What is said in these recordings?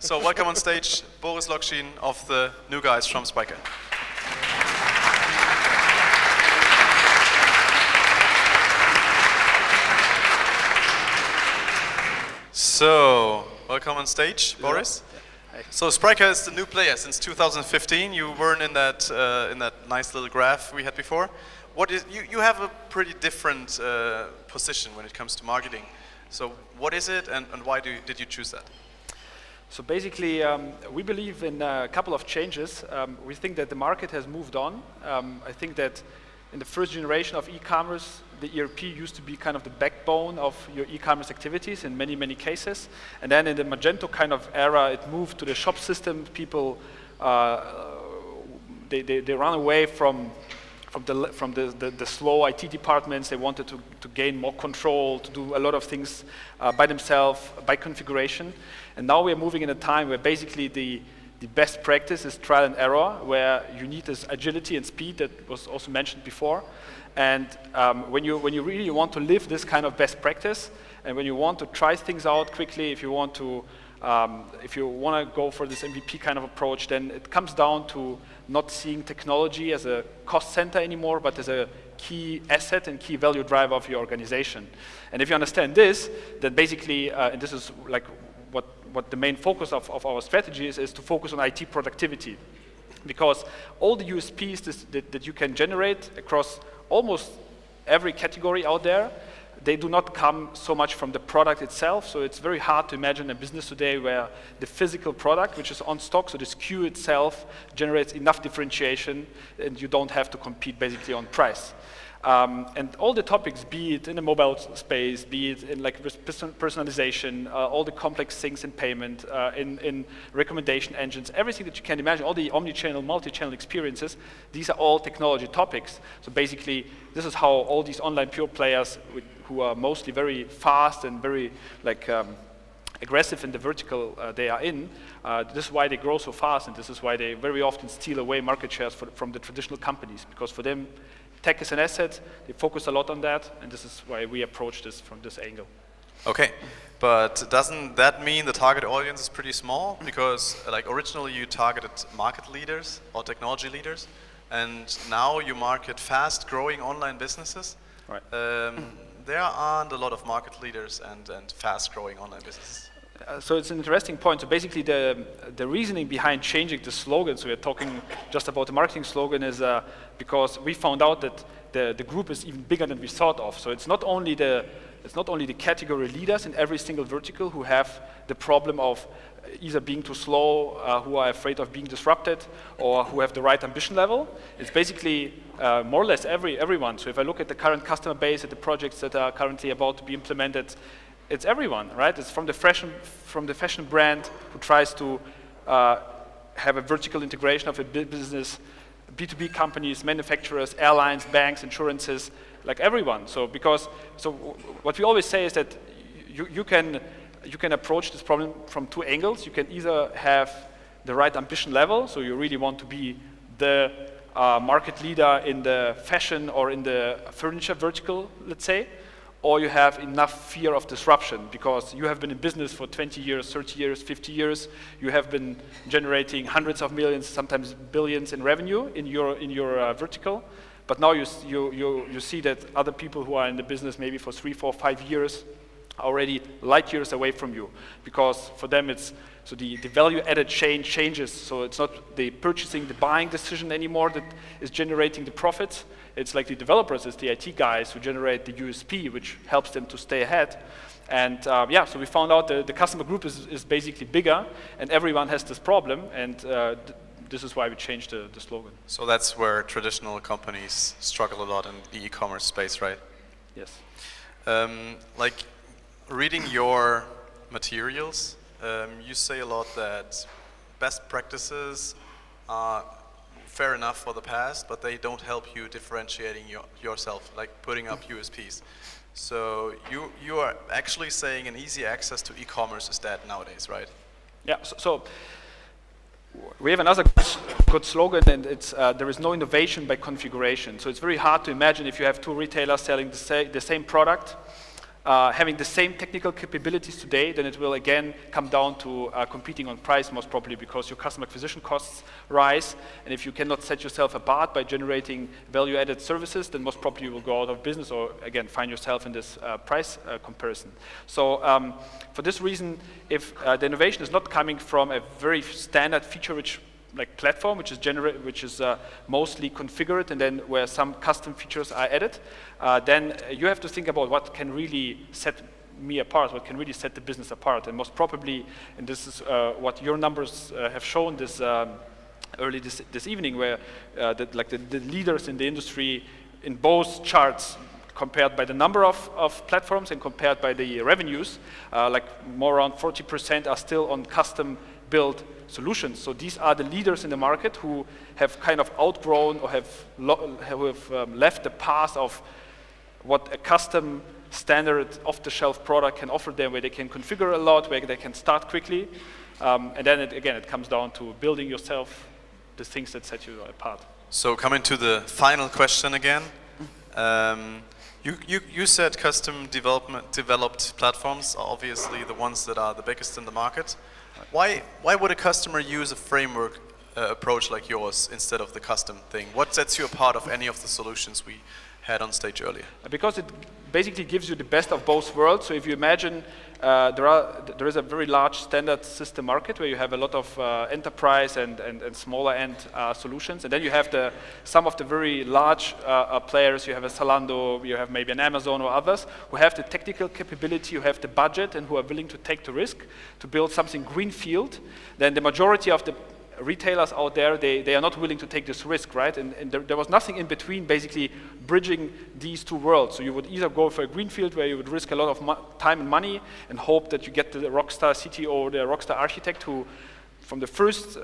So welcome on stage, Boris Lokschin of the new guys from Spryker. So, welcome on stage, Boris. Hey. So Spryker is the new player since 2015. You weren't in that nice little graph we had before. What is you have a pretty different position when it comes to marketing. So what is it, and why did you choose that? So basically, we believe in a couple of changes. We think that the market has moved on. I think that in the first generation of e-commerce, the ERP used to be kind of the backbone of your e-commerce activities in many, many cases. And then in the Magento kind of era, it moved to the shop system. People, they run away from the slow IT departments. They wanted to gain more control, to do a lot of things by themselves, by configuration. And now we're moving in a time where basically the best practice is trial and error, where you need this agility and speed that was also mentioned before. And when you really want to live this kind of best practice, and when you want to try things out quickly, if you want to go for this MVP kind of approach, then it comes down to not seeing technology as a cost center anymore, but as a key asset and key value driver of your organization. And if you understand this, then basically, and this is like what the main focus of our strategy is to focus on IT productivity. Because all the USPs that you can generate across almost every category out there, they do not come so much from the product itself. So it's very hard to imagine a business today where the physical product, which is on stock, so the SKU itself, generates enough differentiation and you don't have to compete basically on price. And all the topics, be it in the mobile space, be it in like personalization, all the complex things in payment, in recommendation engines, everything that you can imagine, all the omni-channel, multi-channel experiences, these are all technology topics. So basically, this is how all these online pure players who are mostly very fast and very like aggressive in the vertical they are in, this is why they grow so fast, and this is why they very often steal away market shares from the traditional companies, because for them, tech is an asset, they focus a lot on that, and this is why we approach this from this angle. Okay, but doesn't that mean the target audience is pretty small? Because like originally you targeted market leaders or technology leaders, and now you market fast growing online businesses. Right. There aren't a lot of market leaders and fast growing online businesses. So it's an interesting point. So basically the reasoning behind changing the slogan, so we're talking just about the marketing slogan, is because we found out that the group is even bigger than we thought of. So it's not only the category leaders in every single vertical who have the problem of either being too slow, who are afraid of being disrupted, or who have the right ambition level. It's basically more or less everyone. So if I look at the current customer base, at the projects that are currently about to be implemented, it's everyone, right? It's from the fashion brand who tries to have a vertical integration of a business, B2B companies, manufacturers, airlines, banks, insurances, like everyone. So what we always say is that you can approach this problem from two angles. You can either have the right ambition level, so you really want to be the market leader in the fashion or in the furniture vertical, let's say, or you have enough fear of disruption because you have been in business for 20 years, 30 years, 50 years. You have been generating hundreds of millions, sometimes billions in revenue in your vertical. But now you see that other people who are in the business maybe for 3, 4, 5 years are already light years away from you, because for them it's so the value added chain changes. So it's not the purchasing, the buying decision anymore that is generating the profits. It's like the developers, it's the IT guys who generate the USP, which helps them to stay ahead. And so we found out the customer group is basically bigger, and everyone has this problem, and this is why we changed the slogan. So that's where traditional companies struggle a lot in the e-commerce space, right? Yes. Like reading your materials, you say a lot that best practices are fair enough for the past, but they don't help you differentiating yourself, like putting up USPs. So you are actually saying an easy access to e-commerce is dead nowadays, right? Yeah, so we have another good slogan, and it's there is no innovation by configuration. So it's very hard to imagine if you have two retailers selling the same product, having the same technical capabilities today, then it will again come down to competing on price most probably, because your customer acquisition costs rise. And if you cannot set yourself apart by generating value-added services, then most probably you will go out of business or again find yourself in this price comparison. So for this reason, if the innovation is not coming from a very standard feature-rich like platform, which is mostly configured, and then where some custom features are added, then you have to think about what can really set me apart, what can really set the business apart. And most probably, and this is what your numbers have shown this early this evening, where the leaders in the industry in both charts, compared by the number of platforms and compared by the revenues, like more around 40% are still on custom built solutions. So these are the leaders in the market who have kind of outgrown or have left the path of what a custom standard off-the-shelf product can offer them, where they can configure a lot, where they can start quickly. And then it comes down to building yourself the things that set you apart. So coming to the final question again, you said custom developed platforms are obviously the ones that are the biggest in the market. Why would a customer use a framework approach like yours instead of the custom thing? What sets you apart of any of the solutions we had on stage earlier? Because it basically gives you the best of both worlds. So if you imagine there is a very large standard system market where you have a lot of enterprise and smaller end solutions, and then you have some of the very large players. You have a Zalando, you have maybe an Amazon or others who have the technical capability, who have the budget, and who are willing to take the risk to build something greenfield. Then the majority of the retailers out there, they are not willing to take this risk, right? And there was nothing in between, basically bridging these two worlds. So you would either go for a greenfield where you would risk a lot of time and money and hope that you get the rockstar CTO or the rockstar architect who, from the first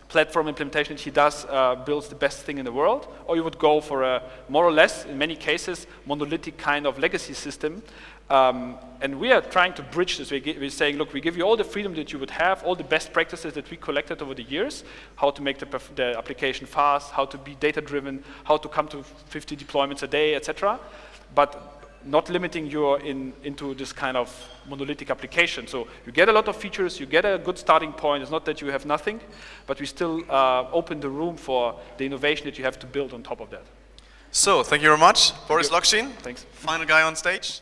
platform implementation he does, builds the best thing in the world, or you would go for a more or less, in many cases, monolithic kind of legacy system. And we are trying to bridge this. We're saying, look, we give you all the freedom that you would have, all the best practices that we collected over the years, how to make the application fast, how to be data-driven, how to come to 50 deployments a day, etc. But not limiting you into this kind of monolithic application. So you get a lot of features, you get a good starting point. It's not that you have nothing, but we still open the room for the innovation that you have to build on top of that. So, thank you very much. Boris Lokschin, Thanks. final guy on stage.